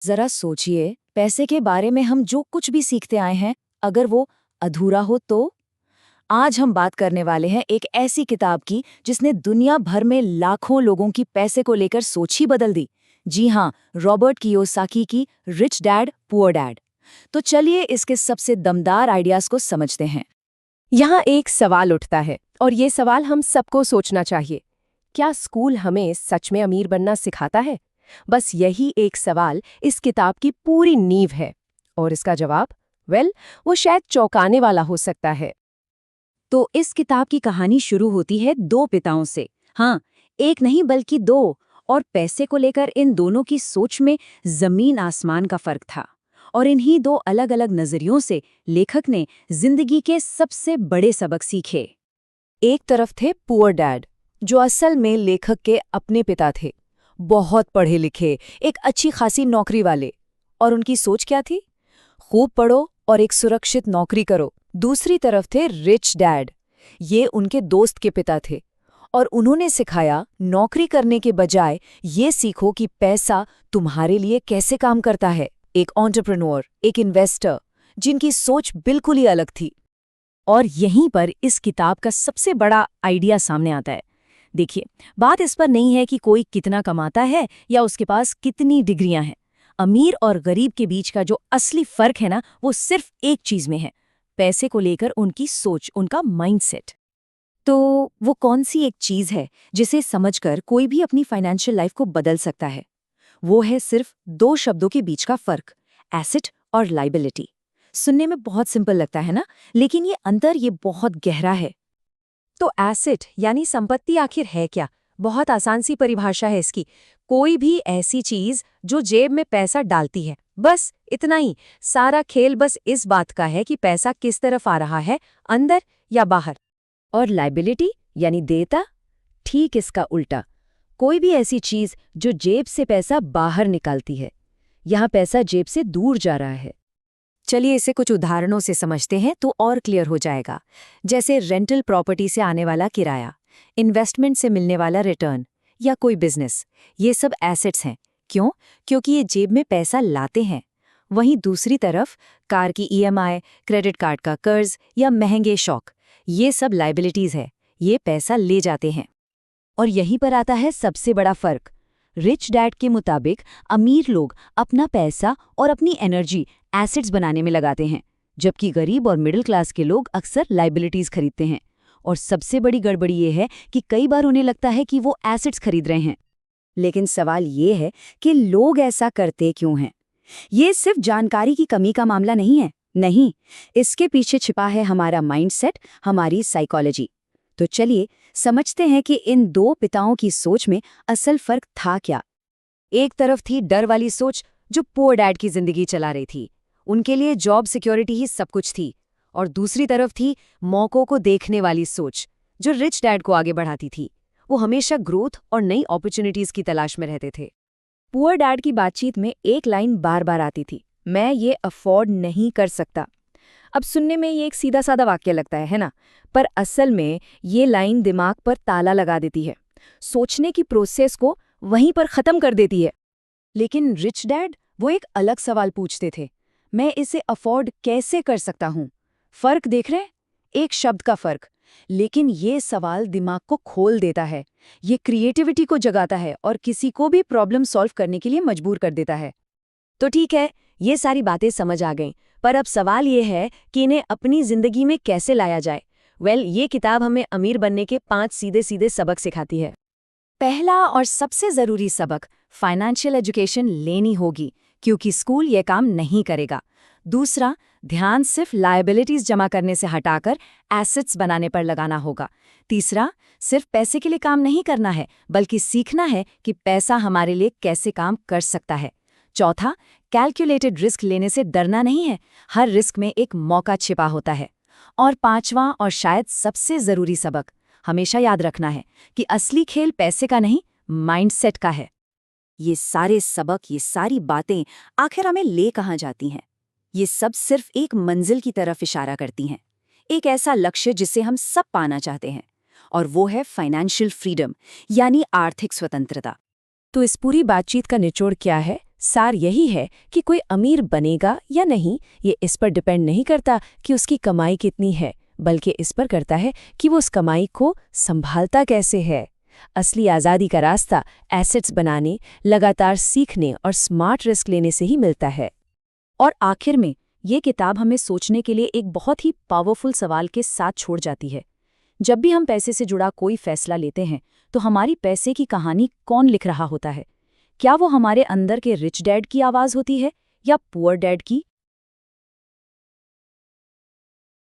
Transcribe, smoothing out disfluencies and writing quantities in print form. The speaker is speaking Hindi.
जरा सोचिए, पैसे के बारे में हम जो कुछ भी सीखते आए हैं, अगर वो अधूरा हो तो? आज हम बात करने वाले हैं एक ऐसी किताब की जिसने दुनिया भर में लाखों लोगों की पैसे को लेकर सोच ही बदल दी। जी हाँ, रॉबर्ट कियोसाकी की रिच डैड पुअर डैड। तो चलिए इसके सबसे दमदार आइडियाज को समझते हैं। यहाँ एक सवाल उठता है और ये सवाल हम सबको सोचना चाहिए। क्या स्कूल हमें सच में अमीर बनना सिखाता है? बस यही एक सवाल इस किताब की पूरी नींव है। और इसका जवाब, वो शायद चौंकाने वाला हो सकता है। तो इस किताब की कहानी शुरू होती है दो पिताओं से। हाँ, एक नहीं बल्कि दो। और पैसे को लेकर इन दोनों की सोच में जमीन आसमान का फर्क था। और इन्हीं दो अलग अलग नजरियों से लेखक ने जिंदगी के सबसे बड़े सबक सीखे। एक तरफ थे पुअर डैड, जो असल में लेखक के अपने पिता थे, बहुत पढ़े लिखे, एक अच्छी खासी नौकरी वाले। और उनकी सोच क्या थी? खूब पढ़ो और एक सुरक्षित नौकरी करो। दूसरी तरफ थे रिच डैड, ये उनके दोस्त के पिता थे, और उन्होंने सिखाया नौकरी करने के बजाय ये सीखो कि पैसा तुम्हारे लिए कैसे काम करता है। एक एंटरप्रेन्योर, एक इन्वेस्टर, जिनकी सोच बिल्कुल ही अलग थी। और यहीं पर इस किताब का सबसे बड़ा आइडिया सामने आता है। देखिए, बात इस पर नहीं है कि कोई कितना कमाता है या उसके पास कितनी डिग्रियां हैं। अमीर और गरीब के बीच का जो असली फर्क है ना, वो सिर्फ एक चीज में है, पैसे को लेकर उनकी सोच, उनका माइंडसेट। तो वो कौन सी एक चीज है जिसे समझकर कोई भी अपनी फाइनेंशियल लाइफ को बदल सकता है? वो है सिर्फ दो शब्दों के बीच का फर्क, एसेट और लाइबिलिटी। सुनने में बहुत सिंपल लगता है ना, लेकिन ये अंतर ये बहुत गहरा है। तो एसेट यानी संपत्ति आखिर है क्या? बहुत आसान सी परिभाषा है इसकी। कोई भी ऐसी चीज जो जेब में पैसा डालती है, बस इतना ही। सारा खेल बस इस बात का है कि पैसा किस तरफ आ रहा है, अंदर या बाहर। और लाइबिलिटी यानी देयता? ठीक इसका उल्टा। कोई भी ऐसी चीज जो जेब से पैसा बाहर निकालती है। यहाँ पैसा जेब से दूर जा रहा है। चलिए इसे कुछ उदाहरणों से समझते हैं तो और क्लियर हो जाएगा। जैसे रेंटल प्रॉपर्टी से आने वाला किराया, इन्वेस्टमेंट से मिलने वाला रिटर्न, या कोई बिजनेस। ये सब एसेट्स हैं। क्यों? क्योंकि ये जेब में पैसा लाते हैं। वहीं दूसरी तरफ कार की ईएमआई, क्रेडिट कार्ड का कर्ज या महंगे शौक, ये सब लाइबिलिटीज है। ये पैसा ले जाते हैं। और यहीं पर आता है सबसे बड़ा फर्क। रिच डैड के मुताबिक अमीर लोग अपना पैसा और अपनी एनर्जी एसेट्स बनाने में लगाते हैं, जबकि गरीब और मिडिल क्लास के लोग अक्सर लाइबिलिटीज खरीदते हैं। और सबसे बड़ी गड़बड़ी ये है कि कई बार उन्हें लगता है कि वो एसेट्स खरीद रहे हैं। लेकिन सवाल ये है कि लोग ऐसा करते क्यों हैं? ये सिर्फ जानकारी की कमी का मामला नहीं है। नहीं, इसके पीछे छिपा है हमारा माइंडसेट, हमारी साइकोलॉजी। तो चलिए समझते हैं कि इन दो पिताओं की सोच में असल फर्क था क्या। एक तरफ थी डर वाली सोच, जो पुअर डैड की जिंदगी चला रही थी। उनके लिए जॉब सिक्योरिटी ही सब कुछ थी। और दूसरी तरफ थी मौकों को देखने वाली सोच, जो रिच डैड को आगे बढ़ाती थी। वो हमेशा ग्रोथ और नई अपॉर्चुनिटीज की तलाश में रहते थे। पुअर डैड की बातचीत में एक लाइन बार बार आती थी, मैं ये अफोर्ड नहीं कर सकता। अब सुनने में ये एक सीधा साधा वाक्य लगता है ना? पर असल में ये लाइन दिमाग पर ताला लगा देती है, सोचने की प्रोसेस को वहीं पर खत्म कर देती है। लेकिन रिच डैड वो एक अलग सवाल पूछते थे, मैं इसे अफोर्ड कैसे कर सकता हूँ? फर्क देख रहे हैं? एक शब्द का फर्क। लेकिन ये सवाल दिमाग को खोल देता है, ये क्रिएटिविटी को जगाता है और किसी को भी प्रॉब्लम सॉल्व करने के लिए मजबूर कर देता है। तो ठीक है, ये सारी बातें समझ आ गईं, पर अब सवाल ये है कि इन्हें अपनी जिंदगी में कैसे लाया जाए। ये किताब हमें अमीर बनने के 5 सीधे सीधे सबक सिखाती है। पहला और सबसे जरूरी सबक, फाइनेंशियल एजुकेशन लेनी होगी, क्योंकि स्कूल ये काम नहीं करेगा। दूसरा, ध्यान सिर्फ लायबिलिटीज जमा करने से हटाकर एसेट्स बनाने पर लगाना होगा। तीसरा, सिर्फ पैसे के लिए काम नहीं करना है, बल्कि सीखना है कि पैसा हमारे लिए कैसे काम कर सकता है। चौथा, कैलकुलेटेड रिस्क लेने से डरना नहीं है, हर रिस्क में एक मौका छिपा होता है। और पांचवां और शायद सबसे जरूरी सबक, हमेशा याद रखना है कि असली खेल पैसे का नहीं, माइंडसेट का है। ये सारे सबक, ये सारी बातें आखिर हमें ले कहाँ जाती हैं? ये सब सिर्फ एक मंजिल की तरफ इशारा करती हैं, एक ऐसा लक्ष्य जिसे हम सब पाना चाहते हैं, और वो है फाइनेंशियल फ्रीडम, यानी आर्थिक स्वतंत्रता। तो इस पूरी बातचीत का निचोड़ क्या है? सार यही है कि कोई अमीर बनेगा या नहीं, ये इस पर डिपेंड नहीं करता कि उसकी कमाई कितनी है, बल्कि इस पर करता है कि वो उस कमाई को संभालता कैसे है। असली आज़ादी का रास्ता एसेट्स बनाने, लगातार सीखने और स्मार्ट रिस्क लेने से ही मिलता है। और आखिर में ये किताब हमें सोचने के लिए एक बहुत ही पावरफुल सवाल के साथ छोड़ जाती है। जब भी हम पैसे से जुड़ा कोई फैसला लेते हैं तो हमारी पैसे की कहानी कौन लिख रहा होता है? क्या वो हमारे अंदर के रिच डैड की आवाज़ होती है या पुअर डैड की,